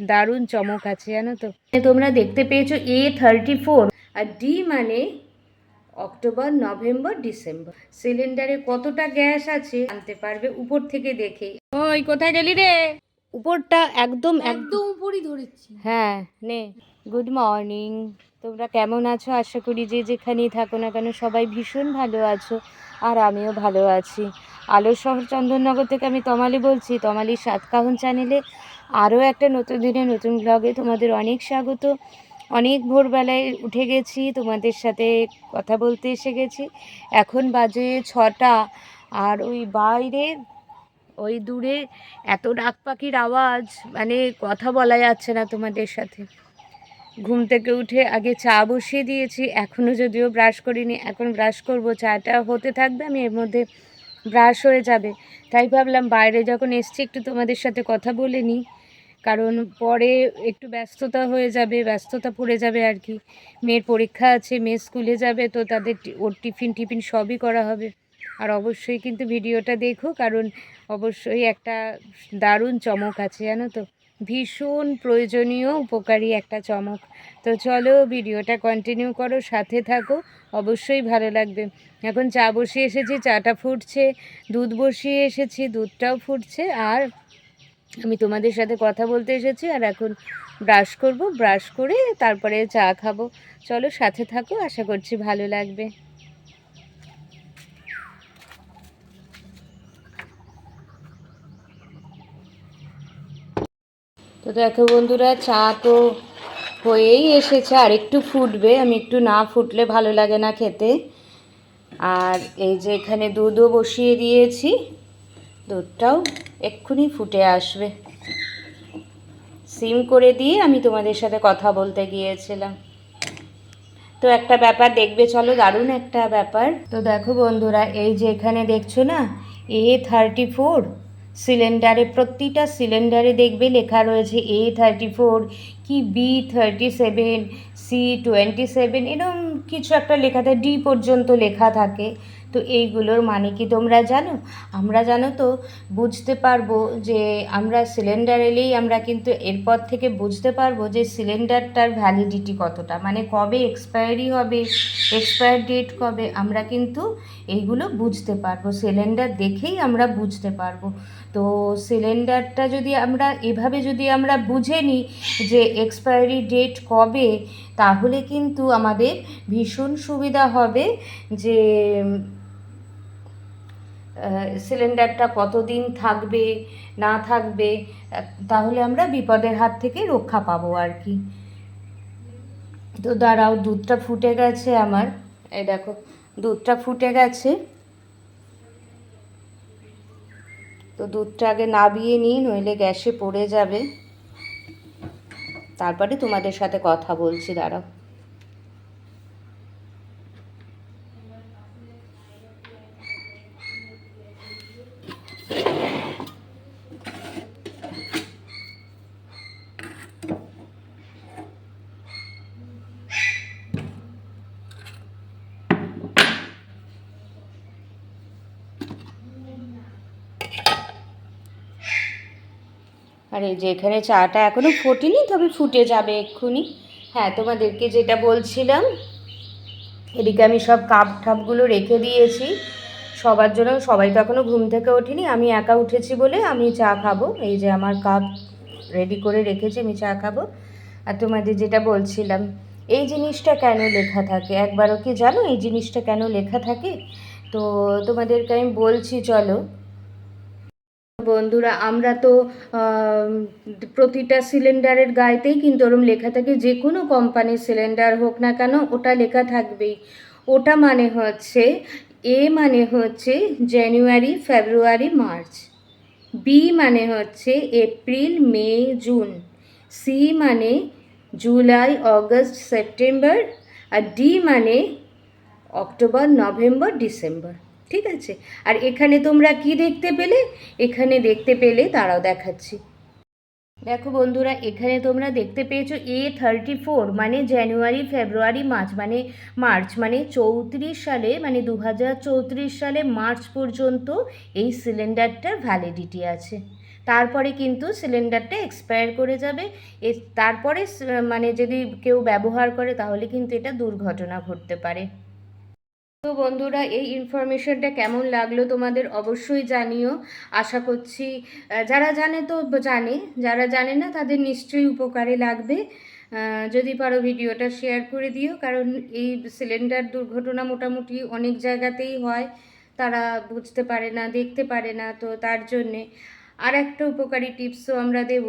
দারুণ চমক আছে জানো তো। তোমরা দেখতে পেয়েছো A34 আর ডি মানে অক্টোবর, নভেম্বর, ডিসেম্বর। সিলিন্ডারে কতটা গ্যাস আছে জানতে পারবে উপর থেকে দেখেই। ওই কোথায় গেলি রে? উপরটা একদম একদম উপরই ধরেছি। হ্যাঁ নে। Good morning. তোমরা কেমন আছো? আশা করি যে যেখানেই থাকো না কেন সবাই ভীষণ ভালো আছো, আর আমিও ভালো আছি। আলোর শহর চন্দননগর থেকে আমি তমালি বলছি, তমালির সাতকাহন চ্যানেলে আরও একটা নতুন দিনে নতুন ব্লগে তোমাদের অনেক স্বাগত। অনেক ভোরবেলায় উঠে গেছি, তোমাদের সাথে কথা বলতে এসে গেছি। এখন বাজে 6টা, আর ওই বাইরে ওই দূরে এত ডাক পাখির আওয়াজ, মানে কথা বলা যাচ্ছে না তোমাদের সাথে। ঘুম থেকে উঠে আগে চা বসিয়ে দিয়েছি, এখনও যদিও ব্রাশ করিনি, এখন ব্রাশ করব। চাটা হতে থাকবে, আমি এর মধ্যে ব্রাশ হয়ে যাবে। তাই ভাবলাম বাইরে যখন এসছি একটু তোমাদের সাথে কথা বলে নিই, কারণ পরে একটু ব্যস্ততা হয়ে যাবে, ব্যস্ততা পড়ে যাবে আর কি। মেয়ের পরীক্ষা আছে, মেয়ে স্কুলে যাবে, তো তাদের ওর টিফিন সবই করা হবে। আর অবশ্যই কিন্তু ভিডিওটা দেখো, কারণ অবশ্যই একটা দারুণ চমক আছে জানো তো, ভীষণ প্রয়োজনীয় উপকারী একটা চমক। তো চলো ভিডিওটা কন্টিনিউ করো, সাথে থাকো, অবশ্যই ভালো লাগবে। এখন চা বসিয়ে এসেছি, চাটা ফুটছে, দুধ বসিয়ে এসেছি, দুধটাও ফুটছে, আর আমি তোমাদের সাথে কথা বলতে এসেছি। আর এখন ব্রাশ করব, ব্রাশ করে তারপরে চা খাবো। চলো সাথে থাকো, আশা করছি ভালো লাগবে। তো দেখো বন্ধুরা, চা তো হয়েই এসেছে, আর একটু ফুটবে, আমি একটু না ফুটলে ভালো লাগে না খেতে। আর এই যে এখানে দুধও বসিয়ে দিয়েছি, দুধটাও এক্ষুনি ফুটে আসবে। সিম করে দিয়ে আমি তোমাদের সাথে কথা বলতে গিয়েছিলাম। তো একটা ব্যাপার দেখবে চলো, দারুণ একটা ব্যাপার। তো দেখো বন্ধুরা, এই যে এখানে দেখছো না A34, সিলিন্ডারে, প্রতিটা সিলিন্ডারে দেখবে লেখা রয়েছে A34 কি B37, C27, এরকম কিছু একটা লেখা থাকে, ডি পর্যন্ত লেখা থাকে। তো এইগুলোর মানে কি তোমরা জানো? আমরা জানো তো বুঝতে পারবো যে আমরা সিলিন্ডার এলেই আমরা কিন্তু এরপর থেকে বুঝতে পারবো যে সিলিন্ডারটার ভ্যালিডিটি কতটা, মানে কবে এক্সপায়ারি হবে, এক্সপায়ার ডেট কবে, আমরা কিন্তু এইগুলো বুঝতে পারবো। সিলিন্ডার দেখেই আমরা বুঝতে পারবো। তো সিলিন্ডারটা যদি আমরা এভাবে যদি আমরা বুঝে নিই যে এক্সপায়ারি ডেট কবে, তাহলে কিন্তু আমাদের ভীষণ সুবিধা হবে যে সিলিন্ডারটা কতদিন থাকবে না থাকবে, তাহলে আমরা বিপদের হাত থেকে রক্ষা পাবো আর কি। তো দাঁড়াও, দুধটা ফুটে গেছে আমার, এই দেখো দুধটা ফুটে গেছে। তো দুধটা আগে নাবিয়ে নিই, নইলে গ্যাসে পড়ে যাবে, তারপরে তোমাদের সাথে কথা বলছি, দাঁড়াও। আর এই যে এখানে চাটা এখনও ফোটেনি, তবে ফুটে যাবে এক্ষুনি। হ্যাঁ, তোমাদেরকে যেটা বলছিলাম, এদিকে আমি সব কাপ ঠাপগুলো রেখে দিয়েছি সবার জন্য। সবাই তো এখনও ঘুম থেকে ওঠেনি, আমি একা উঠেছি বলে আমি চা খাবো। এই যে আমার কাপ রেডি করে রেখেছি, আমি চা খাবো। আর তোমাদের যেটা বলছিলাম, এই জিনিসটা কেন লেখা থাকে, একবারও কি জানো এই জিনিসটা কেন লেখা থাকে? তো তোমাদেরকে আমি বলছি, চলো বন্ধুরা। আমরা তো প্রতিটা সিলিন্ডারের গায়েতেই কিন্তু ওরম লেখা থাকে, যে কোনো কোম্পানির সিলিন্ডার হোক না কেন ওটা লেখা থাকবেই। ওটা মানে হচ্ছে, এ মানে হচ্ছে জানুয়ারি, ফেব্রুয়ারি, মার্চ, বি মানে হচ্ছে এপ্রিল, মে, জুন, সি মানে জুলাই, অগস্ট, সেপ্টেম্বর, আর ডি মানে অক্টোবর, নভেম্বর, ডিসেম্বর। ঠিক আছে? আর এখানে তোমরা কি দেখতে পেলে? এখানে দেখতে পেলে, দাঁড়াও দেখাচ্ছি। দেখো বন্ধুরা, এখানে তোমরা দেখতে পেয়েছো A34 মানে জানুয়ারি, ফেব্রুয়ারি, মার্চ মানে 34 সালে, মানে 2034 সালে মার্চ পর্যন্ত এই সিলিন্ডারটার ভ্যালিডিটি আছে। তারপরে কিন্তু সিলিন্ডারটা এক্সপায়ার করে যাবে। তারপরে মানে যদি কেউ ব্যবহার করে তাহলে কিন্তু এটা দুর্ঘটনা ঘটতে পারে। তো বন্ধুরা, এই ইনফরমেশনটা কেমন লাগলো তোমাদের অবশ্যই জানিও। আশা করছি যারা জানে তো জানে, যারা জানে না তাদের নিশ্চয়ই উপকারে লাগবে। যদি পারো ভিডিওটা শেয়ার করে দিও, কারণ এই সিলিন্ডার দুর্ঘটনা মোটামুটি অনেক জায়গাতেই হয়, তারা বুঝতে পারে না, দেখতে পারে না, তো তার জন্যে আর একটা উপকারী টিপসও আমরা দেব।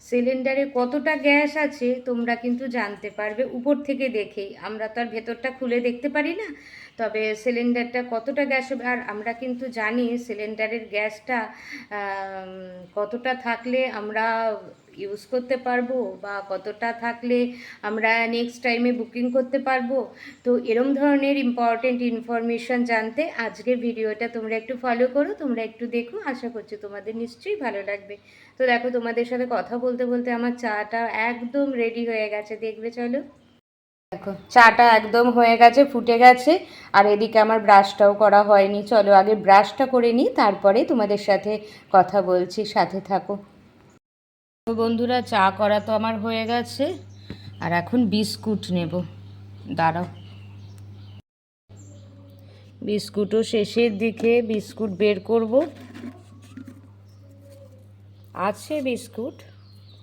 সিলিন্ডারে কতটা গ্যাস আছে তোমরা কিন্তু জানতে পারবে উপর থেকে দেখেই, আমরা তো আর ভেতরটা খুলে দেখতে পারি না, তবে সিলিন্ডারটা কতটা গ্যাস হবে। আর আমরা কিন্তু জানি সিলিন্ডারের গ্যাসটা কতটা থাকলে আমরা ইউজ করতে পারবো বা কতটা থাকলে আমরা নেক্সট টাইমে বুকিং করতে পারবো। তো এরম ধরনের ইম্পর্টেন্ট ইনফরমেশান জানতে আজকের ভিডিওটা তোমরা একটু ফলো করো, তোমরা একটু দেখো, আশা করছি তোমাদের নিশ্চয়ই ভালো লাগবে। তো দেখো, তোমাদের সাথে কথা বলতে বলতে আমার চাটা একদম রেডি হয়ে গেছে, দেখবে চলো। দেখো চাটা একদম হয়ে গেছে, ফুটে গেছে, আর এদিকে আমার ব্রাশটাও করা হয়নি। চলো আগে ব্রাশটা করে নিই, তারপরে তোমাদের সাথে কথা বলছি, সাথে থাকো। তো বন্ধুরা, চা করা তো আমার হয়ে গেছে, আর এখন বিস্কুট নেব। দাঁড়াও, বিস্কুটও শেষের দিকে, বিস্কুট বের করব। আছে বিস্কুট,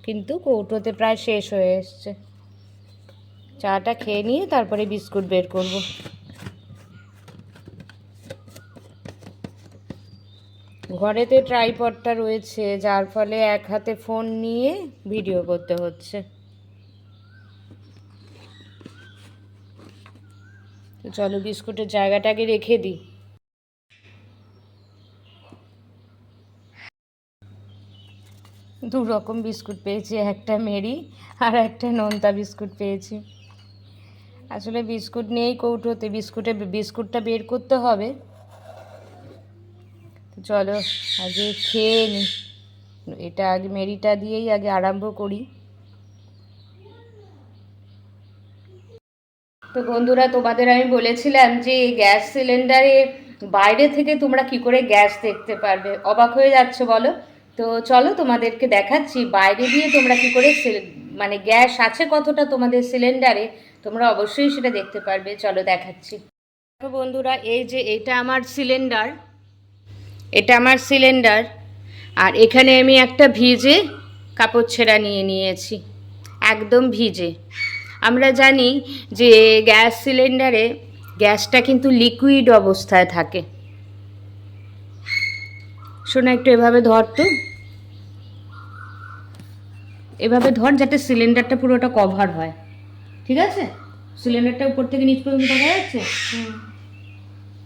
কিন্তু কৌটোতে প্রায় শেষ হয়ে এসছে। চাটা খেয়ে নিয়ে তারপরে বিস্কুট বের করব। ঘরেতে ট্রাইপডটা রয়েছে, যার ফলে এক হাতে ফোন নিয়ে ভিডিও করতে হচ্ছে। তো চলো বিস্কুটের জায়গাটাকে রেখে দিই। দু রকম বিস্কুট পেয়েছি, একটা মেরি আর একটা নোনতা বিস্কুট পেয়েছি। আসলে বিস্কুট নেই কৌটোতে, বিস্কুটটা বের করতে হবে। চলো আগে খেয়ে নিই, এটা আগে মেরিটা দিয়েই আগে আরম্ভ করি। তো বন্ধুরা, তোমাদের আমি বলেছিলাম যে গ্যাস সিলিন্ডারে বাইরে থেকে তোমরা কি করে গ্যাস দেখতে পারবে, অবাক হয়ে যাচ্ছ বলো। তো চলো তোমাদেরকে দেখাচ্ছি বাইরে দিয়ে তোমরা কি করে মানে গ্যাস আছে কতটা তোমাদের সিলিন্ডারে, তোমরা অবশ্যই সেটা দেখতে পারবে। চলো দেখাচ্ছি। তো বন্ধুরা, এই যে এটা আমার সিলিন্ডার, এটা আমার সিলিন্ডার, আর এখানে আমি একটা ভিজে কাপড় ছেঁড়া নিয়ে নিয়েছি, একদম ভিজে। আমরা জানি যে গ্যাস সিলিন্ডারে গ্যাসটা কিন্তু লিকুইড অবস্থায় থাকে। শোনো, একটু এভাবে ধর, তো এভাবে ধর যাতে সিলিন্ডারটা পুরোটা কভার হয়, ঠিক আছে? সিলিন্ডারটা উপর থেকে নিচ পর্যন্ত দেখা যাচ্ছে।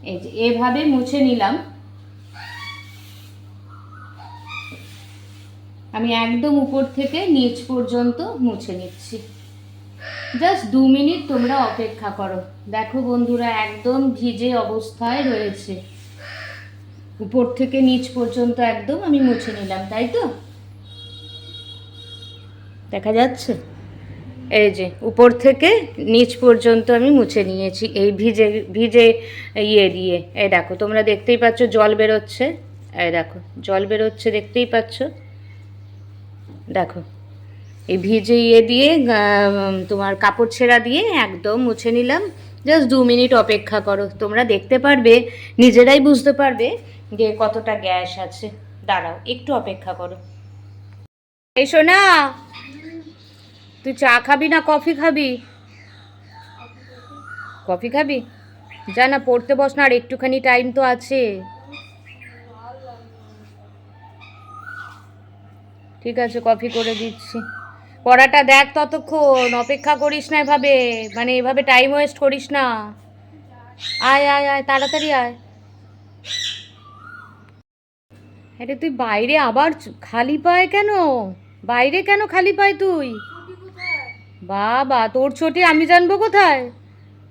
এই যে এভাবে মুছে নিলাম আমি, একদম উপর থেকে নিচ পর্যন্ত মুছে নিচ্ছি। জাস্ট 2 মিনিট তোমরা অপেক্ষা করো। দেখো বন্ধুরা, একদম ভিজে অবস্থায় রয়েছে, উপর থেকে নিচ পর্যন্ত একদম আমি মুছে নিলাম, তাই তো? দেখা যাচ্ছে? এই যে উপর থেকে নিচ পর্যন্ত আমি মুছে নিয়েছি এই ভিজে ভিজে ইয়ে দিয়ে। এই দেখো, তোমরা দেখতেই পাচ্ছ জল বেরোচ্ছে, এই দেখো জল বেরোচ্ছে, দেখতেই পাচ্ছ। দেখো এই ভিজে ইয়ে দিয়ে তোমার কাপড় ছেঁড়া দিয়ে একদম মুছে নিলাম। জাস্ট 2 মিনিট অপেক্ষা করো, তোমরা দেখতে পারবে, নিজেরাই বুঝতে পারবে যে কতটা গ্যাস আছে। দাঁড়াও, একটু অপেক্ষা করো। এসো না, তুই চা খাবি না কফি খাবি? কফি খাবি? যা না, পড়তে বস না, আর একটুখানি টাইম তো আছে। ঠিক আছে, কফি করে দিচ্ছি। পড়াটা দেখ, ততক্ষণ অপেক্ষা করিস না এভাবে, মানে এভাবে টাইম ওয়েস্ট করিস না। আয় আয় আয়, তাড়াতাড়ি আয়। আরে তুই বাইরে আবার খালি পায় কেন? বাইরে কেন খালি পায় তুই? বাবা, তোর চটি আমি জানবো কোথায়?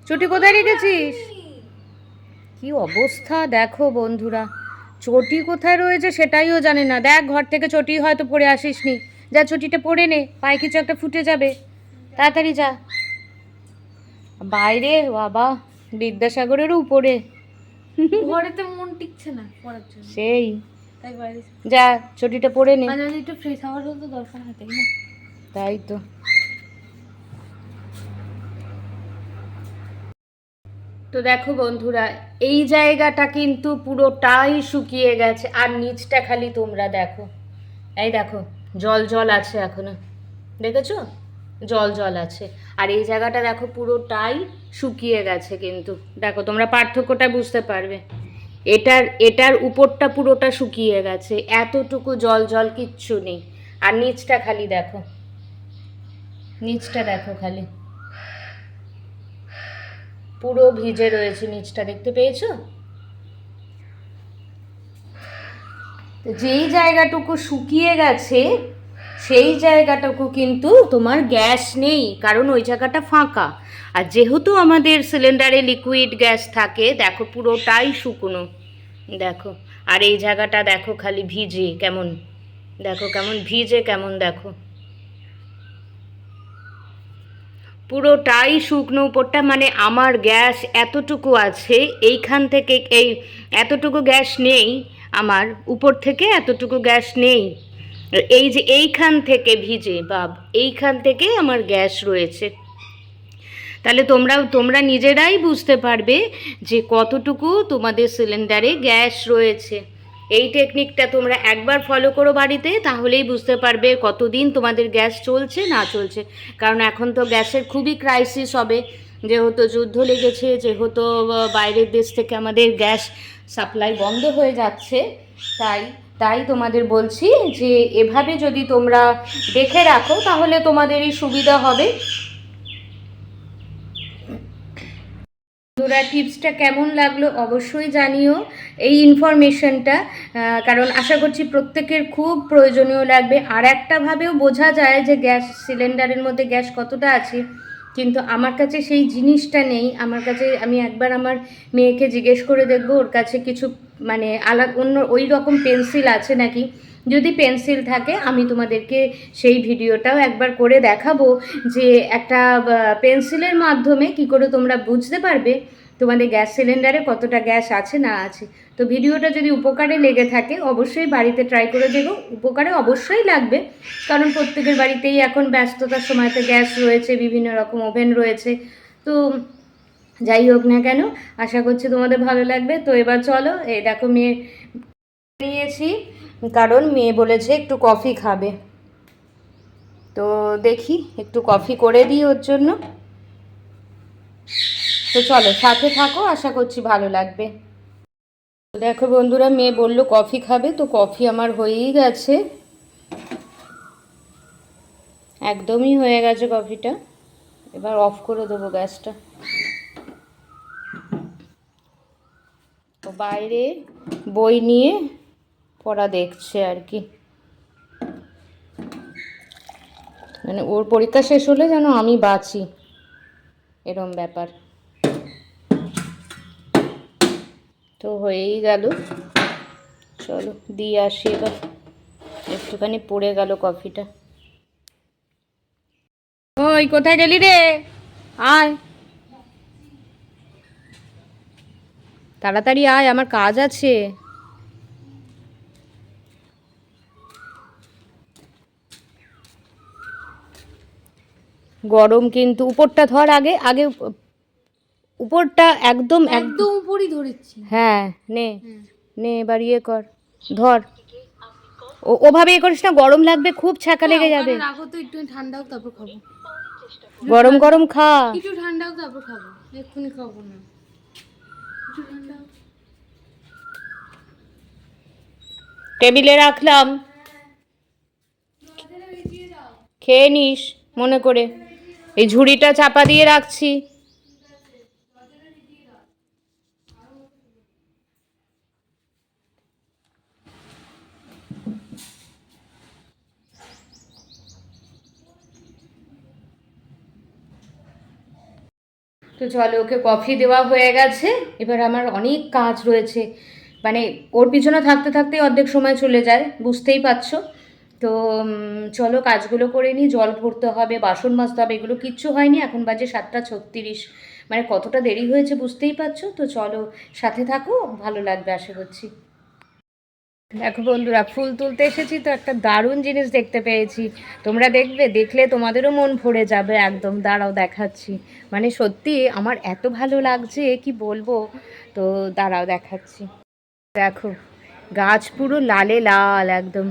চটি কোথায় রেখেছিস? কি অবস্থা দেখো বন্ধুরা, চটি কোথায় রয়েছে সেটাইও জানে না। দেখ, ঘর থেকে চটি হয়তো পরে আসিসনি, যা চটিটা পরে নে, পায়ে কিছু একটা ফুটে যাবে, তাড়াতাড়ি যা। বাইরে বাবা, বিদ্যাসাগরের উপরে। ঘরেতে মন টিকছে না পড়ার জন্য। সেই তাই বাইরে যা ছুটিটা পরে নে। মাঝে মাঝে একটু ফ্রেশ হওয়ারও তো দরকার হয়, তাই না? তাই তো। তো দেখো বন্ধুরা, এই জায়গাটা কিন্তু পুরোটাই শুকিয়ে গেছে, আর নিচটা খালি তোমরা দেখো, এই দেখো জল জল আছে এখনো, দেখেছো? জল জল আছে। আর এই জায়গাটা দেখো পুরোটাই শুকিয়ে গেছে, কিন্তু দেখো তোমরা পার্থক্যটা বুঝতে পারবে। এটার উপরটা পুরোটা শুকিয়ে গেছে, এতটুকু জল জল কিচ্ছু নেই। আর নিচটা খালি দেখো, নিচটা দেখো খালি পুরো ভিজে রয়েছে নিচটা, দেখতে পেয়েছো? তো যেই জায়গাটুকু শুকিয়ে গেছে সেই জায়গাটুকু কিন্তু তোমার গ্যাস নেই, কারণ ওই জায়গাটা ফাঁকা। আর যেহেতু আমাদের সিলিন্ডারে লিকুইড গ্যাস থাকে, দেখো পুরোটাই শুকনো, দেখো। আর এই জায়গাটা দেখো খালি ভিজে কেমন, দেখো কেমন ভিজে কেমন, দেখো পুরোটাই শুকনো উপরটা। মানে আমার গ্যাস এতটুকু আছে, এইখান থেকে এই এতটুকু গ্যাস নেই, আমার উপর থেকে এতটুকু গ্যাস নেই। এই যে এইখান থেকে ভিজে বাব, এইখান থেকে আমার গ্যাস রয়েছে। তাহলে তোমরা নিজেরাই বুঝতে পারবে যে কতটুকু তোমাদের সিলিন্ডারে গ্যাস রয়েছে। এই টেকনিকটা তোমরা একবার ফলো করো বাড়িতে, তাহলেই বুঝতে পারবে কতদিন তোমাদের গ্যাস চলছে না চলছে। কারণ এখন তো গ্যাসের খুবই ক্রাইসিস হবে, যেহেতু যুদ্ধ লেগেছে, যেহেতু বাইরের দেশ থেকে আমাদের গ্যাস সাপ্লাই বন্ধ হয়ে যাচ্ছে। তাই তাই তোমাদের বলছি যে এভাবে যদি তোমরা দেখে রাখো তাহলে তোমাদেরই সুবিধা হবে। বন্ধুরা, টিপসটা কেমন লাগলো অবশ্যই জানিও, এই ইনফরমেশনটা, কারণ আশা করছি প্রত্যেকের খুব প্রয়োজনীয় লাগবে। আর একটাভাবেও বোঝা যায় যে গ্যাস সিলিন্ডারের মধ্যে গ্যাস কতটা আছে, কিন্তু আমার কাছে সেই জিনিসটা নেই। আমার কাছে, আমি একবার আমার মেয়েকে জিজ্ঞেস করে দেখব ওর কাছে কিছু মানে আলাদা অন্য ওই রকম পেন্সিল আছে নাকি। যদি পেন্সিল থাকে আমি তোমাদেরকে সেই ভিডিওটাও একবার করে দেখাবো, যে একটা পেন্সিলের মাধ্যমে কি করে তোমরা বুঝতে পারবে তোমাদের গ্যাস সিলিন্ডারে কতটা গ্যাস আছে না আছে। তো ভিডিওটা যদি উপকারে লেগে থাকে অবশ্যই বাড়িতে ট্রাই করে দেখো, উপকারে অবশ্যই লাগবে, কারণ প্রত্যেকের বাড়িতেই এখন ব্যস্ততার সময়তে গ্যাস রয়েছে, বিভিন্ন রকম ওভেন রয়েছে। তো যাই হোক না কেন, আশা করছি তোমাদের ভালো লাগবে। তো এবার চলো, এই দেখো মেয়ে নিয়েছি, কারণ মেয়ে বলেছে একটু কফি খাবে, তো দেখি একটু কফি করে দিই ওর জন্য। তো চলো সাথে থাকো, আশা করছি ভালো লাগবে। দেখো বন্ধুরা, মেয়ে বলল কফি খাবে, তো কফি আমার হয়েই গেছে, একদমই হয়ে গেছে কফিটা। এবার অফ করে দেবো গ্যাসটা। তো বাইরে বই নিয়ে পড়া দেখছে আর কি, মানে ওর পরীক্ষা শেষ হলে যেন আমি বাঁচি, এরম ব্যাপার। তো হয়েই গেল, চলো দিয়ে আসি এবার, একটুখানি পড়ে গেল কফিটা। ওই কোথায় গেলি রে, আয় তাড়াতাড়ি আয়, আমার কাজ আছে। গরম কিন্তু, উপরটা ধর আগে আগে, উপরটা একদম একদম উপরই ধরেছি। হ্যাঁ নে নে, এবার ইয়ে কর, ধর। ওভাবে ইয়ে করিস না, গরম লাগবে, খুব ছ্যাঁকা লেগে যাবে। রাখো তো, একটু ঠান্ডা হোক তারপর খাবো। গরম গরম খা, একটু ঠান্ডা হোক তারপর খাবো, এক্ষুনি খাবো না, একটু ঠান্ডা হোক। টেবিলে রাখলাম, খেয়ে নিস মনে করে। এই ঝুড়িটা চাপা দিয়ে রাখছি। তো চলো, ওকে কফি দেওয়া হয়ে গেছে, এবার আমার অনেক কাজ রয়েছে, মানে ওর পিছনে থাকতে থাকতেই অর্ধেক সময় চলে যায়, বুঝতেই পারছো। তো চলো কাজগুলো করে নিই, জল ভরতে হবে, বাসন মাজতে হবে, এগুলো কিচ্ছু হয়নি, এখন বাজে 7:36, মানে কতটা দেরি হয়েছে বুঝতেই পারছো। তো চলো সাথে থাকো, ভালো লাগবে আশা করছি। দেখো বন্ধুরা, ফুল তুলতে এসেছি তো একটা দারুণ জিনিস দেখতে পেয়েছি। তোমরা দেখবে, দেখলে তোমাদেরও মন ভরে যাবে একদম। দাঁড়াও দেখাচ্ছি। মানে সত্যি আমার এত ভালো লাগছে কি বলবো। তো দাঁড়াও দেখাচ্ছি। দেখো, গাছ পুরো লালে লাল একদম।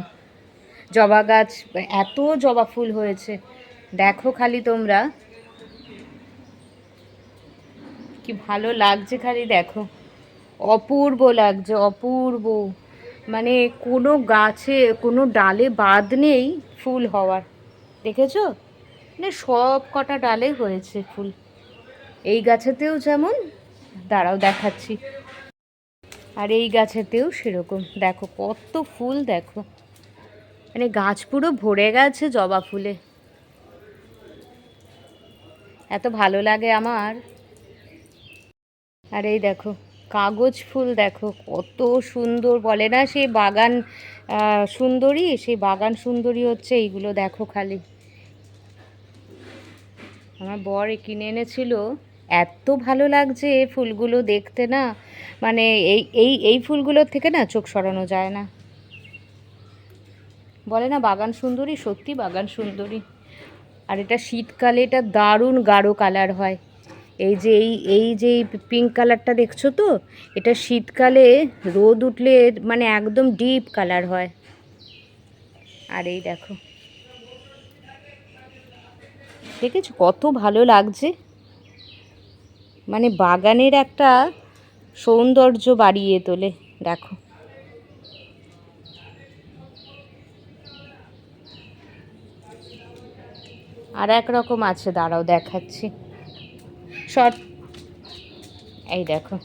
জবা গাছ, এত জবা ফুল হয়েছে দেখো খালি তোমরা, কি ভালো লাগছে খালি দেখো। অপূর্ব লাগছে, অপূর্ব। মানে কোনো গাছে, কোনো ডালে বাদ নেই ফুল হওয়ার। দেখেছো? মানে সব কটা ডালে হয়েছে ফুল। এই গাছেতেও যেমন, দাঁড়াও দেখাচ্ছি, আর এই গাছেতেও সেরকম। দেখো কত ফুল, দেখো মানে গাছ পুরো ভরে গেছে জবা ফুলে। এত ভালো লাগে আমার। আর এই দেখো কাগজ ফুল, দেখো কত সুন্দর। বলে না সেই বাগান সুন্দরী, সেই বাগান সুন্দরী হচ্ছে এইগুলো। দেখো খালি, আমার বর কিনে এনেছিল। এত ভালো লাগছে ফুলগুলো দেখতে না, মানে এই ফুলগুলোর থেকে না চোখ সরানো যায় না। বলে না বাগান সুন্দরী, সত্যি বাগান সুন্দরী। আর এটা শীতকালে এটা দারুণ গাঢ় কালার হয়। এই যে পিঙ্ক কালারটা দেখছো তো, এটা শীতকালে রোদ উঠলে মানে একদম ডিপ কালার হয়। আর এই দেখো, দেখেছো কত ভালো লাগছে। মানে বাগানের একটা সৌন্দর্য বাড়িয়ে তোলে। দেখো, আর এক রকম আছে, দাঁড়াও দেখাচ্ছি। শর্ট, এই দেখো,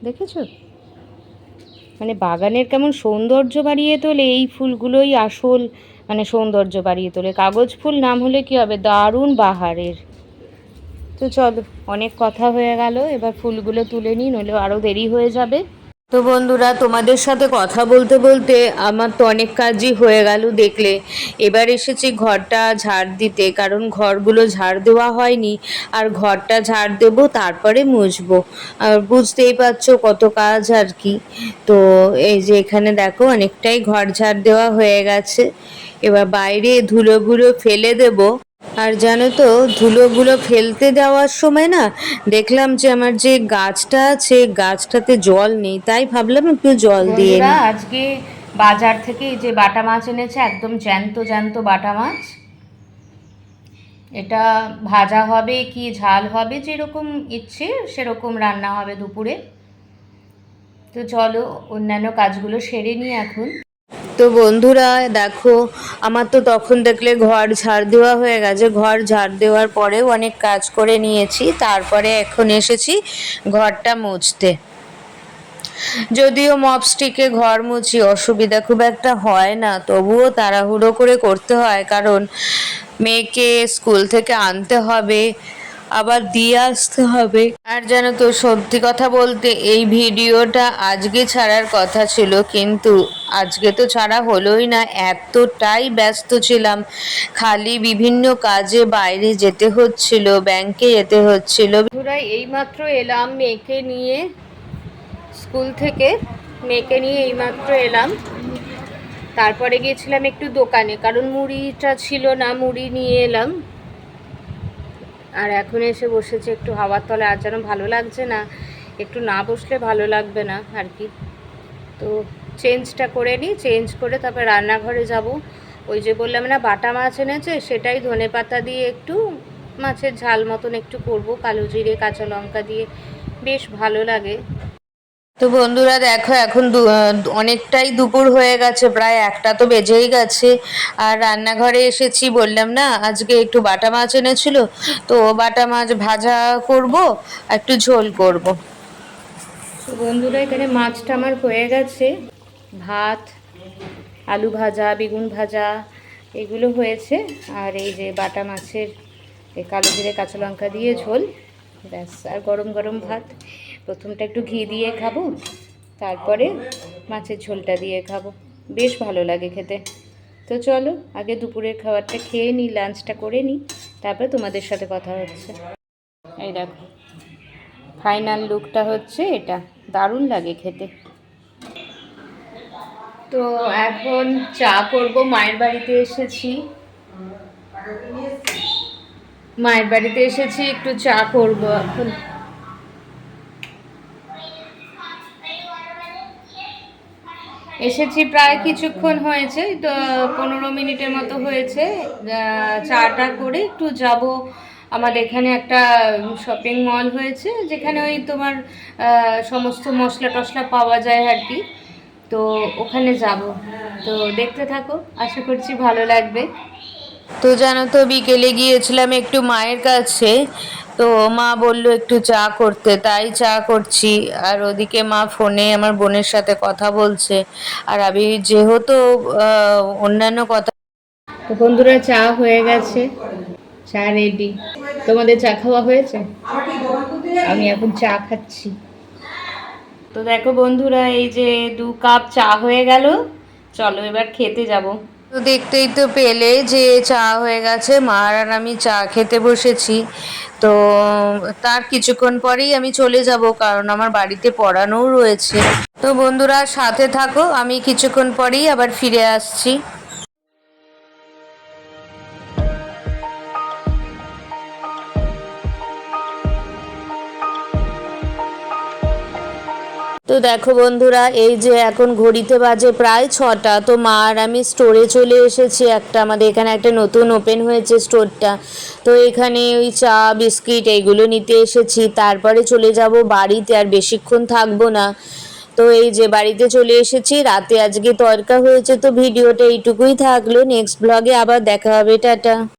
দেখেছো? মানে বাগানের কেমন সৌন্দর্য বাড়িয়ে তোলে এই ফুলগুলোই আসল, মানে সৌন্দর্য বাড়িয়ে তোলে। কাগজ ফুল নাম হলে কি হবে, দারুণ বাহারের। তো চলো, অনেক কথা হয়ে গেল, এবার ফুলগুলো তুলে নিই, নইলে আরও দেরি হয়ে যাবে। তো বন্ধুরা, তোমাদের সাথে কথা বলতে বলতে আমার তো অনেক কাজই হয়ে গেল দেখলে। এবার এসেছি ঘরটা ঝাড় দিতে, কারণ ঘরগুলো ঝাড় দেওয়া হয়নি। আর ঘরটা ঝাড় দেবো, তারপরে মুছবো। আর বুঝতেই পারছো কত কাজ আর কি। তো এই যে এখানে দেখো অনেকটাই ঘর ঝাড় দেওয়া হয়ে গেছে। এবার বাইরে ধুলোগুলো ফেলে দেবো। আর জানো তো, ধুলোগুলো ফেলতে দেওয়ার সময় না দেখলাম যে আমার যে গাছটা আছে, গাছটাতে জল নেই, তাই ভাবলাম একটু জল দিয়ে নিই। আজকে বাজার থেকে এই যে বাটা মাছ এনেছে, একদম জ্যান্ত জ্যান্ত বাটা মাছ। এটা ভাজা হবে কি ঝাল হবে, যেরকম ইচ্ছে সেরকম রান্না হবে দুপুরে। তো চলো অন্যান্য কাজগুলো সেরে নিই এখন। তো বন্ধুরা দেখো, আমার তো তখন দেখলে ঘর ঝাড় দেওয়া হয়ে গেছে। ঘর ঝাড় দেওয়ার পরেও অনেক কাজ করে নিয়েছি, তারপরে এখন এসেছি ঘরটা মুছতে। যদিও মপস্টিকে ঘর মুছি অসুবিধা খুব একটা হয় না, তবুও তাড়াহুড়ো করে করতে হয়, কারণ মেয়েকে স্কুল থেকে আনতে হবে, আবার দিয়ে আসতে হবে। আর জানো তো, সত্যি কথা বলতে এই ভিডিওটা আজকে ছাড়ার কথা ছিল, কিন্তু আজকে তো ছাড়া হলোই না। এতটাই ব্যস্ত ছিলাম, খালি বিভিন্ন কাজে বাইরে যেতে হচ্ছিল, ব্যাংকে যেতে হচ্ছিল। এইমাত্র এলাম মেয়েকে নিয়ে স্কুল থেকে, মেয়েকে নিয়ে এইমাত্র এলাম। তারপরে গিয়েছিলাম একটু দোকানে, কারণ মুড়িটা ছিল না, মুড়ি নিয়ে এলাম। আর এখন এসে বসেছে একটু হাওয়ার তলে। আর যেন ভালো লাগছে না, একটু না বসলে ভালো লাগবে না আর কি। তো চেঞ্জটা করে নিই, চেঞ্জ করে তারপর রান্নাঘরে যাব। ওই যে বললাম না বাটা মাছ এনেছে, সেটাই ধনেপাতা দিয়ে একটু মাছের ঝাল মতন একটু করব, কালো জিরে কাঁচা লঙ্কা দিয়ে, বেশ ভালো লাগে। তো বন্ধুরা দেখো, এখন অনেকটাই দুপুর হয়ে গেছে, প্রায় একটা তো বেজেই গেছে। আর রান্নাঘরে এসেছি, বললাম না আজকে একটু বাটা মাছ এনেছিল, তো বাটা মাছ ভাজা করব, একটু ঝোল করব। তো বন্ধুরা এখানে মাছটা আমার হয়ে গেছে, ভাত, আলু ভাজা, বেগুন ভাজা এগুলো হয়েছে। আর এই যে বাটা মাছের এই কালো জিরে কাঁচা লঙ্কা দিয়ে ঝোল, ব্যাস। আর গরম গরম ভাত, প্রথমটা একটু ঘি দিয়ে খাবো, তারপরে মাছের ঝোলটা দিয়ে খাবো, বেশ ভালো লাগে খেতে। তো চলো আগে দুপুরের খাবারটা খেয়ে নিই, লাঞ্চটা করে নিই, তারপরে তোমাদের সাথে কথা হচ্ছে। এই দেখো ফাইনাল লুকটা হচ্ছে এটা, দারুণ লাগে খেতে। তো এখন চা করব, মায়ের বাড়িতে এসেছি। মায়ের বাড়িতে এসেছি, একটু চা করব এখন। এসেছি প্রায় কিছুক্ষণ হয়েছে, তো 15 মিনিটের মতো হয়েছে। চাটা করে একটু যাব। আমাদের এখানে একটা শপিং মল হয়েছে, যেখানে ওই তোমার সমস্ত মশলা টশলা পাওয়া যায় আর কি। তো ওখানে যাব। তো দেখতে থাকো, আশা করছি ভালো লাগবে। তো জানো তো, বিকেলে গিয়েছিলাম একটু মায়ের কাছে। তো মা বলল একটু চা করতে, তাই চা করছি। আর ওদিকে মা ফোনে আমার বোনের সাথে কথা বলছে। আর আমি যেহেতু অন্যান্য কথা। তো বন্ধুরা, চা হয়ে গেছে, চা রেডি। তোমাদের চা খাওয়া হয়েছে? আমি এখন চা খাচ্ছি। তো দেখো বন্ধুরা, এই যে 2 কাপ চা হয়ে গেল। চলো এবার খেতে যাব। তো দেখতেই তো পেলে যে চা হয়ে গেছে, মা আর আমি চা খেতে বসেছি। তো তার কিছুক্ষণ পরেই আমি চলে যাব, কারণ আমার বাড়িতে পড়ানোও রয়েছে। তো বন্ধুরা সাথে থাকো, আমি কিছুক্ষণ পরেই আবার ফিরে আসছি। তো দেখো বন্ধুরা, এই যে এখন ঘড়িতে বাজে প্রায় 6টা। তো মা আর আমি স্টোরে চলে এসেছি। আমাদের এখানে একটা নতুন ওপেন হয়েছে স্টোরটা। তো এখানে ওই চা বিস্কিট এইগুলো নিতে এসেছি, তারপরে চলে যাব বাড়িতে, আর বেশিক্ষণ থাকবো না। তো এই যে বাড়িতে চলে এসেছি, রাতে আজকে তড়কা হয়েছে। তো ভিডিওটা এইটুকুই থাকলো, নেক্সট ব্লগে আবার দেখা হবে, টাটা।